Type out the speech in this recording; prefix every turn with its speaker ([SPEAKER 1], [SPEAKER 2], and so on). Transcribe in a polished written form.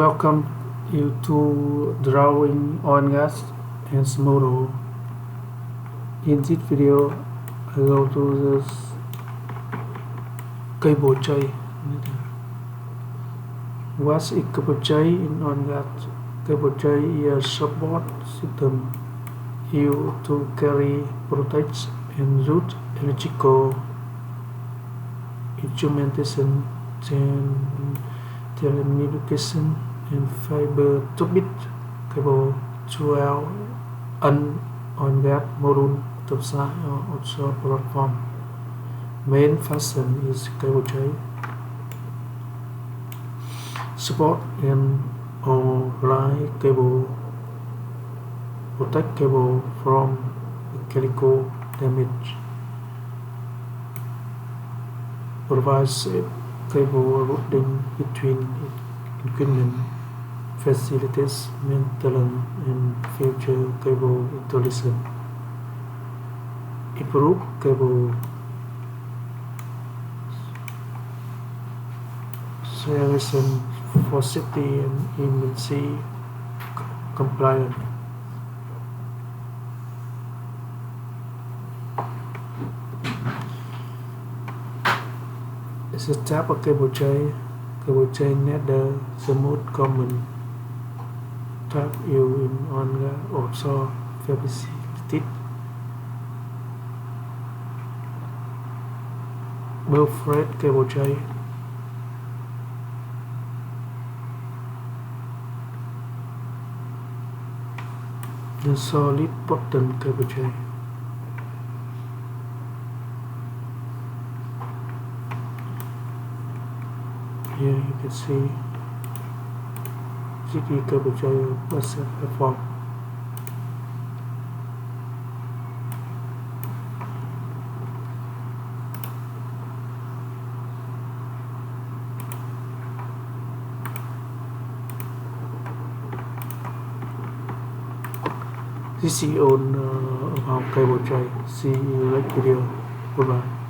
[SPEAKER 1] Welcome you to drawing on gas and model. In this video I go to this cable tray. What is cable tray in on gas? Cable tray is a support system used to carry, protect and route electrical instrumentation, telecommunication and fiber optic cable throughout an on gas module, topside or offshore platform. Main function is cable tray support and or line cable, protect cable from mechanical damage, provide safe cable routing between equipment, facilities maintenance and future cable installation, improve cable selection for safety and emergency compliance. It's a type of cable tray. Cable tray nether smooth common type used in on offshore facilities. Built cable tray. The solid bottom cable tray. Here you can see GT cable tray Offshore Platform. This is on about cable tray. See you next video. Goodbye.